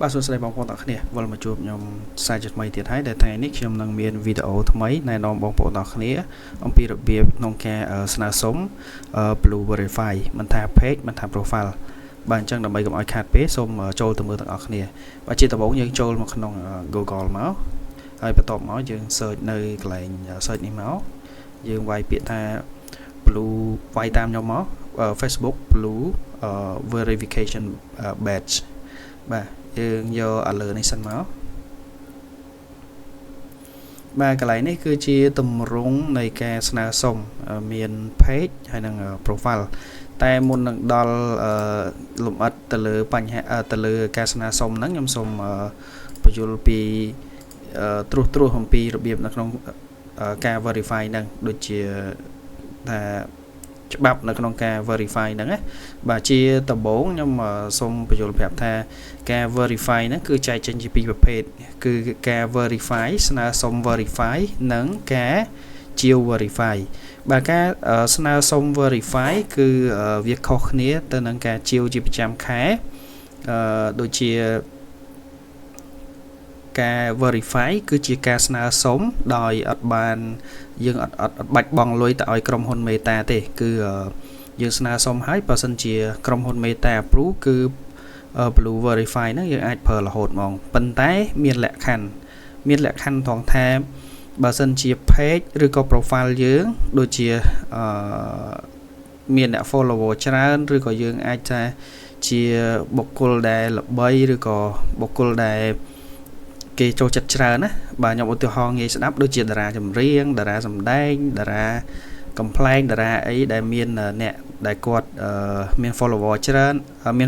បាទសួស្តីបងប្អូនទាំងគ្នាវិលមកជួបខ្ញុំសារជាថ្មីទៀតហើយដែលថ្ងៃនេះខ្ញុំនឹងមានវីដេអូថ្មីណែនាំបងប្អូនទាំងគ្នាអំពីរបៀបក្នុងការស្នើសុំ Blue Verify មិនថា page មិនថា profile បាទអញ្ចឹងដើម្បីកុំឲ្យខាតពេកសូមចូលទៅមើលទាំងអស់គ្នាបាទជាដំបូងយើងចូលមកក្នុង Google មកហើយបន្ទាប់មកយើង search នៅកន្លែង search នេះមកយើងវាយពាក្យថា Blue វាយតាមខ្ញុំមក Facebook Blue Verification Badge បាទយើងយកឥលើនេះសិនមកបាទកន្លែងនេះគឺជាទម្រង់នៃការស្នើសុំមាន page ហើយនិង profile តែមុននឹងដល់លម្អិតទៅលើបញ្ហាទៅលើការស្នើសុំហ្នឹងខ្ញុំសូមបញ្យល់ពីត្រួសអំពីរបៀបនៅក្នុងការ verify ហ្នឹងដូចជាថាច្បាប់នៅក្នុងការ verify ហ្នឹងណាបាទជាដំបូងខ្ញុំសូមបញ្យល់ប្រាប់ថាការ verify ហ្នឹងគឺចែកចេញជាពីរប្រភេទគឺការ verify ស្នើសុំ verify និងការជាវ verify បាទការស្នើសុំ verify គឺវាខុសគ្នាទៅនឹងការជាវជាប្រចាំខែដូចជាការ verify គឺជាការស្នើសុំដោយអត់បានយើងអត់បាច់បង់លុយទៅឲ្យក្រុមហ៊ុន Meta ទេគឺយើងស្នើសុំហើយបើសិនជាក្រុមហ៊ុន Meta approve គឺ Blue Verify ហ្នឹងយើងអាចប្រើរហូតហ្មងប៉ុន្តែមានលក្ខខណ្ឌត្រង់ថាបើសិនជា page ឬក៏ profile យើងដូចជាមានអ្នក follower ច្រើនឬក៏យើងអាចថាជាបុគ្គលដែលល្បីឬក៏បុគ្គលដែលគេចូលចិត្តច្រើនណាបាទខ្ញុំឧទាហរណ៍ងាយស្ដាប់ដូចជាតារាចម្រៀងតារាសម្ដែងតារាកំប្លែងតារាអីដែលមានអ្នកដែលគាត់មាន follower ច្រើនហើយមាន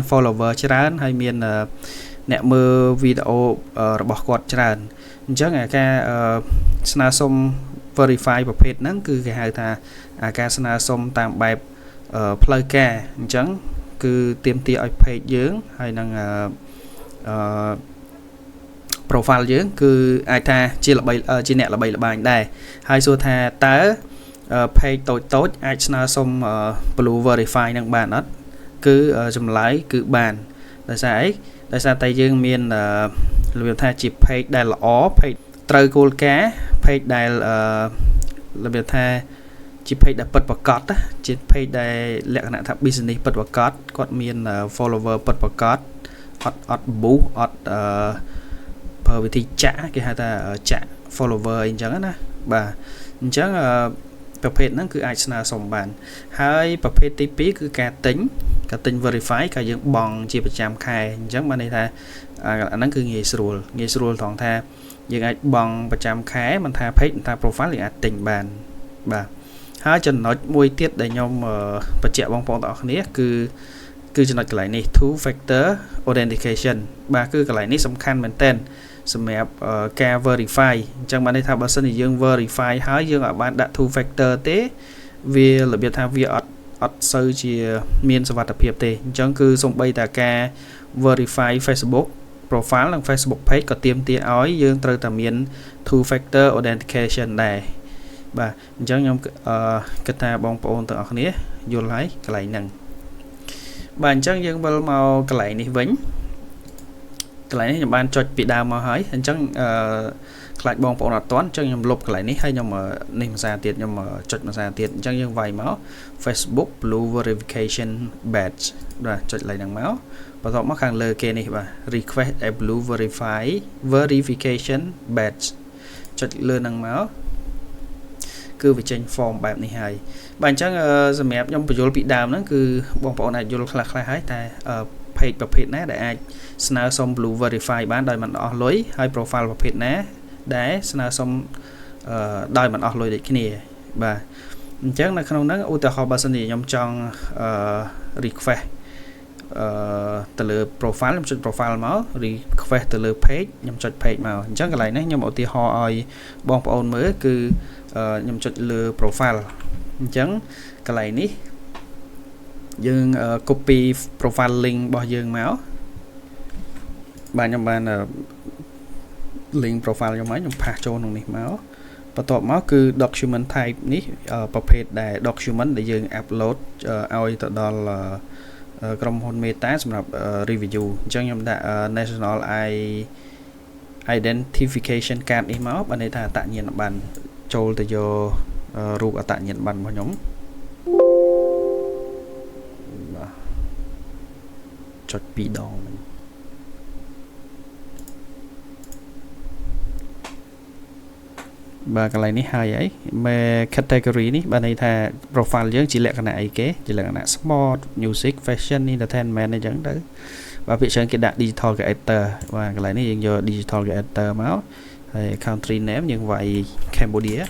អ្នកមើលវីដេអូរបស់គាត់ច្រើនអញ្ចឹងការស្នើសុំ verify ប្រភេទហ្នឹងគឺគេហៅថាការស្នើសុំតាមបែបផ្លូវការអញ្ចឹងគឺទាមទារឲ្យ page យើងហើយនឹងprofile យើងគឺអាចថាជាអ្នកល្បីល្បាញដែរហើយសួរថាតើ page តូចអាចស្នើសុំ Blue Verify នឹងបានអត់គឺចម្លើយគឺបានដោយសារអីដោយសារតែយើងមានរបៀបថាជា page ដែលល្អ page ត្រូវគោលការណ៍ page ដែលរបៀបថាជា page ដែលពិតប្រាកដជា page ដែលលក្ខណៈថា business ពិតប្រាកដគាត់មាន follower ពិតប្រាកដអត់ boost អត់ប្រើវិធីចាក់គេហៅថាចាក់ follower អីចឹងណាបាទអញ្ចឹងប្រភេទហ្នឹងគឺអាចស្នើសុំបានហើយប្រភេទទី2គឺការទិញ verify ក៏យើងបង់ជាប្រចាំខែអញ្ចឹងបានន័យថាអាហ្នឹងគឺងាយស្រួលត្រង់ថាយើងអាចបង់ប្រចាំខែមិនថា page មិនថា profile យើងអាចទិញបានបាទហើយចំណុចមួយទៀតដែលខ្ញុំបញ្ជាក់បងប្អូនទាំងអស់គ្នាគឺចំណុចកន្លែងនេះ two factor authentication បាទគឺកន្លែងនេះសំខាន់មែនទែនសម្រាប់ការ verify អញ្ចឹងបានន័យថាបើសិនជាយើង verify ហើយយើងអាចបានដាក់ two factor ទេវារបៀបថាវាអត់សូវជាមានសុវត្ថិភាពទេអញ្ចឹងគឺសំបីតែការ verify Facebook profile និង Facebook page ក៏ទាមទារឲ្យយើងត្រូវតែមាន two factor authentication ដែរបាទអញ្ចឹងខ្ញុំគិតថាបងប្អូនទាំងអស់គ្នាយល់ហើយកន្លែងហ្នឹងបាទអញ្ចឹងយើងវិលមកកន្លែងនេះវិញកន្លែងនេះខ្ញុំបានចុចពីដើមមកហើយអញ្ចឹងខ្លាចបងប្អូនអត់ទាន់អញ្ចឹងខ្ញុំលុបកន្លែងនេះហើយខ្ញុំនេះភាសាទៀតខ្ញុំចុចភាសាទៀតអញ្ចឹងយើងវាយមក Facebook Blue Verification Badge បាទចុចកន្លែងហ្នឹងមកបន្ទាប់មកខាងលើគេនេះបាទ Request a Blue Verification Badge ចុចលើហ្នឹងមកគឺវាចេញ form បែបនេះហើយបាទអញ្ចឹងសម្រាប់ខ្ញុំបញ្យល់ពីដើមហ្នឹងគឺបងប្អូនអាចយល់ខ្លះៗហើយតែpage ប្រភេទណាដែលអាចស្នើសុំ Blue Verify បានដោយមិនអស់លុយហើយ profile ប្រភេទណាដែលស្នើសុំដោយមិនអស់លុយដូចគ្នាបាទអញ្ចឹងនៅក្នុងហ្នឹងឧទាហរណ៍បើសិនជាខ្ញុំចង់request ទៅលើ profile ខ្ញុំចុច profile មក request ទៅលើ page ខ្ញុំចុច page មកអញ្ចឹងកន្លែងនេះខ្ញុំឧទាហរណ៍ឲ្យបងប្អូនមើលគឺខ្ញុំចុចលើ profile អញ្ចឹងកន្លែងនេះយើង copy profile link របស់យើងមកបាទខ្ញុំបាន link profile ខ្ញុំហើយខ្ញុំផាសចូលក្នុងនេះមកបន្ទាប់មកគឺ document type នេះប្រភេទដែល document ដែលយើង upload ឲ្យទៅដល់ ក្រុមហ៊ុន Meta សម្រាប់ review អញ្ចឹងខ្ញុំដាក់ National Identification Card នេះមកបានន័យថាអត្តញ្ញាណប័ណ្ណចូលទៅយករូបអត្តញ្ញាណប័ណ្ណរបស់ខ្ញុំចុច2 ដងបាទកន្លែងនេះហើយអីមេ category នេះបានន័យថា profile យើងជាលក្ខណៈអីគេជាលក្ខណៈ sport music fashion entertainment អញ្ចឹងទៅបាទពាក្យច្រើនគេដាក់ digital creator បាទកន្លែងនេះយើងយក digital creator មកហើយ country name យើងវាយ Cambodia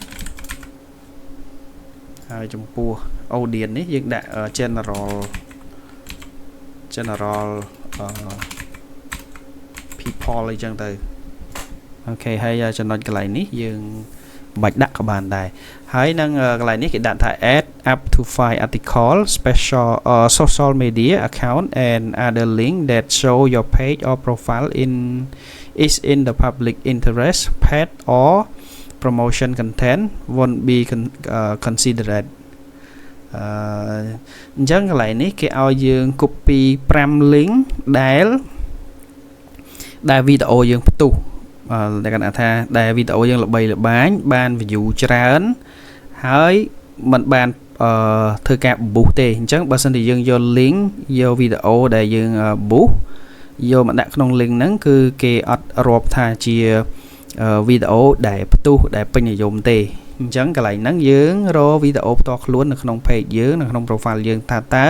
ហើយចំពោះ audience នេះយើងដាក់ general people អីចឹងទៅអូខេហើយចំណុចកន្លែងនេះយើងបាច់ដាក់ក៏បានដែរហើយនឹងកន្លែងនេះគេដាក់ថា add up to 5 article special social media account and other link that show your page or profile is in the public interest paid or promotion content won't be considered អញ្ចឹងកន្លែងនេះគេឲ្យយើង copy 5 link ដែលវីដេអូយើងផ្ទុះតែគាត់ថាដែលវីដេអូយើងល្បីល្បាញបាន view ច្រើនហើយมันបានធ្វើការ boost ទេអញ្ចឹងបើសិនជាយើងយក link យកវីដេអូដែលយើង boost យកមកដាក់ក្នុង link ហ្នឹងគឺគេអត់រាប់ថាជាវីដេអូដែលផ្ទុះដែលពេញនិយមទេអញ្ចឹងកន្លែងហ្នឹងយើងរកវីដេអូផ្ទាល់ខ្លួននៅក្នុង page យើងនៅក្នុង profile យើងថាតើ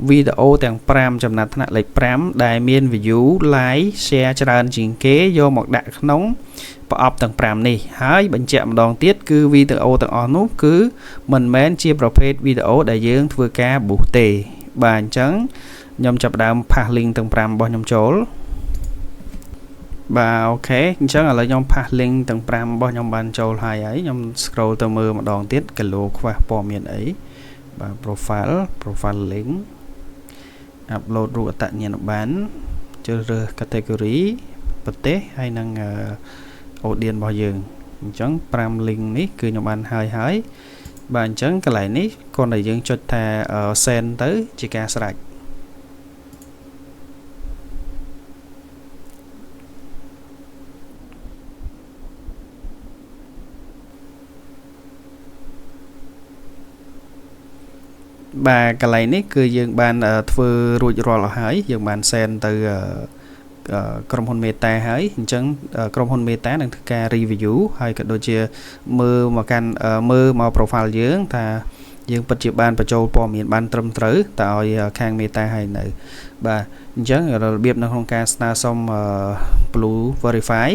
វីដេអូទាំង5ចំណាត់ថ្នាក់លេខ5ដែលមាន view like share ច្រើនជាងគេយកមកដាក់ក្នុងប្រអប់ទាំង5នេះហើយបញ្ជាក់ម្ដងទៀតគឺវីដេអូទាំងអស់នោះគឺមិនមែនជាប្រភេទវីដេអូដែលយើងធ្វើការ boost ទេបាទអញ្ចឹងខ្ញុំចាប់ផ្ដើមផាស link ទាំង5របស់ខ្ញុំចូលបាទអូខេអញ្ចឹងឥឡូវខ្ញុំផាស link ទាំង5របស់ខ្ញុំបានចូលហើយខ្ញុំ scroll ទៅមើលម្ដងទៀតគីឡូខ្វះព័ត៌មានអីបាទ profile link upload រូបអត្តញ្ញាណប័ណ្ណជ្រើសរើស category ប្រទេសហើយនឹង audience របស់យើងអញ្ចឹង5 link នេះគឺខ្ញុំបានហើយបាទអញ្ចឹងកន្លែងនេះគ្រាន់តែយើងចុចថា send ទៅជាការស្រេចបាទកន្លែងនេះគឺយើងបានធ្វើរួចរាល់អស់ហើយយើងបាន send ទៅក្រុមហ៊ុន Meta ហើយអញ្ចឹងក្រុមហ៊ុន Meta នឹងធ្វើការ review ហើយក៏ដូចជាមើលមក profile យើងថាយើងពិតជាបានបញ្ចូលព័ត៌មានបានត្រឹមត្រូវតើឲ្យខាង Meta ហើយនៅបាទអញ្ចឹងរបៀបនៅក្នុងការស្នើសុំ Blue Verify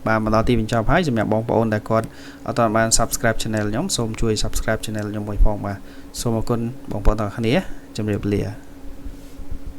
បាទមកដល់ទីបញ្ចប់ហើយសម្រាប់បងប្អូនដែលគាត់អត់ទាន់បាន subscribe channel ខ្ញុំសូមជួយ subscribe channel ខ្ញុំមួយផងបាទសូមអរគុណបងប្អូនទាំងអស់គ្នាជម្រាបលា